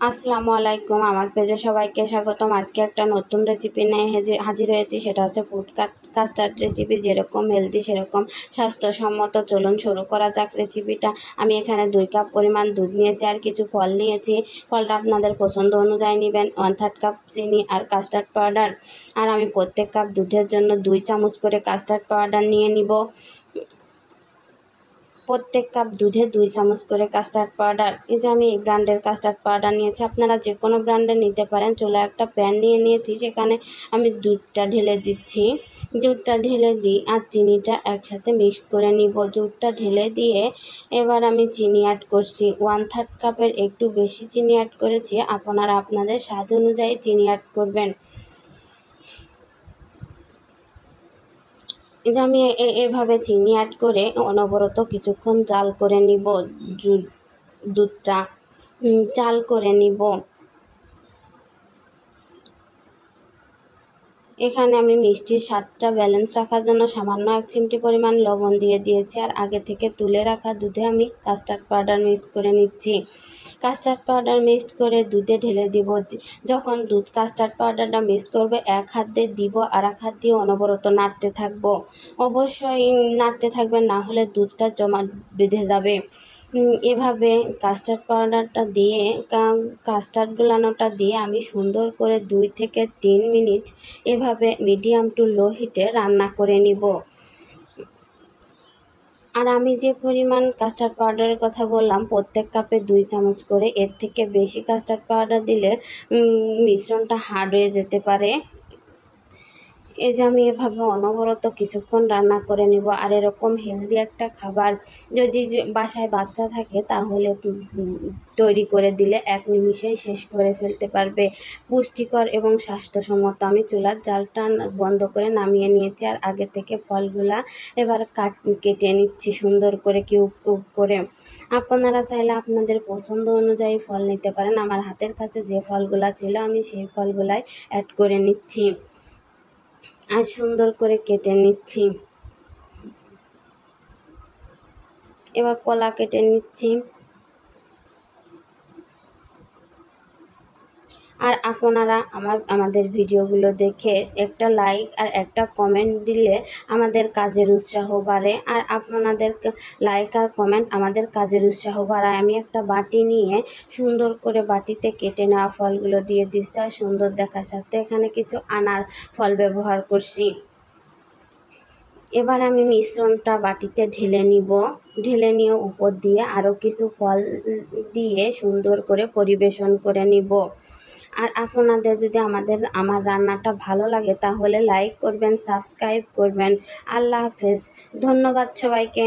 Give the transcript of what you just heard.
আসসালামু আলাইকুম, আমার পেজে সবাইকে স্বাগতম। আজকে একটা নতুন রেসিপি নিয়ে হাজির হয়েছি। সেটা হচ্ছে ফুড কাস্টার্ড রেসিপি। যেরকম হেলদি সেরকম স্বাস্থ্যসম্মত। চলুন শুরু করা যাক রেসিপিটা। আমি এখানে 2 কাপ পরিমাণ দুধ নিয়েছি আর কিছু ফল নিয়েছি। ফলটা আপনাদের পছন্দ অনুযায়ী নেবেন। 1/3 কাপ চিনি আর কাস্টার্ড পাউডার। আর আমি প্রত্যেক কাপ দুধের জন্য 2 চামচ করে কাস্টার্ড পাউডার নিয়ে নিব। প্রত্যেক কাপ দুধে 2 চামচ করে কাস্টার্ড পাউডার। এই যে আমি এই ব্র্যান্ডের কাস্টার্ড পাউডার নিয়েছি, আপনারা যে কোনো ব্র্যান্ডের নিতে পারেন। চুলায় একটা প্যান নিয়ে নিয়েছি, সেখানে আমি দুধটা ঢেলে দিচ্ছি। দুধটা ঢেলে দিই আর চিনিটা একসাথে মিক্স করে নিব। দুধটা ঢেলে দিয়ে এবার আমি চিনি অ্যাড করছি। 1/3 কাপের একটু বেশি চিনি অ্যাড করেছি। আপনারা আপনাদের স্বাদ অনুযায়ী চিনি অ্যাড করবেন। যে আমি এভাবে চিনি অ্যাড করে অনবরত কিছুক্ষণ জাল করে নিব। দুধটা জাল করে নিব। এখানে আমি মিষ্টির স্বাদটা ব্যালেন্স রাখার জন্য সামান্য 1 চিমটি পরিমাণ লবণ দিয়ে দিয়েছি। আর আগে থেকে তুলে রাখা দুধে আমি কাস্টার্ড পাউডার মিক্স করে নিচ্ছি। কাস্টার্ড পাউডার মিক্স করে দুধে ঢেলে দিব। যখন দুধ কাস্টার্ড পাউডারটা মিক্স করবে, এক হাত দিয়ে দিব আর এক হাত দিয়ে অনবরত নাড়তে থাকবো। অবশ্যই নাড়তে থাকবেন, না হলে দুধটা জমা বেঁধে যাবে। এভাবে কাস্টার্ড পাউডারটা দিয়ে কাস্টার্ড গুলানোটা দিয়ে আমি সুন্দর করে 2 থেকে 3 মিনিট এভাবে মিডিয়াম টু লো হিটে রান্না করে নিব। আর আমি যে পরিমাণ কাস্টার্ড পাউডারের কথা বললাম, প্রত্যেক কাপে 2 চামচ করে, এর থেকে বেশি কাস্টার্ড পাউডার দিলে মিশ্রণটা হার্ড হয়ে যেতে পারে। এই যে আমি এভাবে অনবরত কিছুক্ষণ রান্না করে নিব। আর এরকম হেলদি একটা খাবার যদি বাসায় বাচ্চা থাকে, তাহলে তৈরি করে দিলে 1 নিমিষেই শেষ করে ফেলতে পারবে। পুষ্টিকর এবং স্বাস্থ্যসম্মত। আমি চুলার জালটা বন্ধ করে নামিয়ে নিয়েছি। আর আগে থেকে ফলগুলা এবার কেটে নিচ্ছি সুন্দর করে কিউব কিউব করে। আপনারা চাইলে আপনাদের পছন্দ অনুযায়ী ফল নিতে পারেন। আমার হাতের কাছে যে ফলগুলা ছিল, আমি সেই ফলগুলাই অ্যাড করে নিচ্ছি আর সুন্দর করে কেটে নিচ্ছি। এবার কলা কেটে নিচ্ছি। আর আপনারা আমাদের ভিডিওগুলো দেখে একটা লাইক আর একটা কমেন্ট দিলে আমাদের কাজের উৎসাহ বাড়ে। আর আপনাদের লাইক আর কমেন্ট আমাদের কাজের উৎসাহ বাড়ায়। আমি একটা বাটি নিয়ে সুন্দর করে বাটিতে কেটে নেওয়া ফলগুলো দিয়ে দিচ্ছি। আর সুন্দর দেখার সাথে এখানে কিছু আনার ফল ব্যবহার করছি। এবার আমি মিশ্রণটা বাটিতে ঢেলে নিব। ঢেলে নিয়ে উপর দিয়ে আরও কিছু ফল দিয়ে সুন্দর করে পরিবেশন করে নিব। আর আপনাদের যদি আমার রান্নাটা ভালো লাগে, তাহলে লাইক করবেন, সাবস্ক্রাইব করবেন। আল্লাহ হাফেজ। ধন্যবাদ সবাইকে।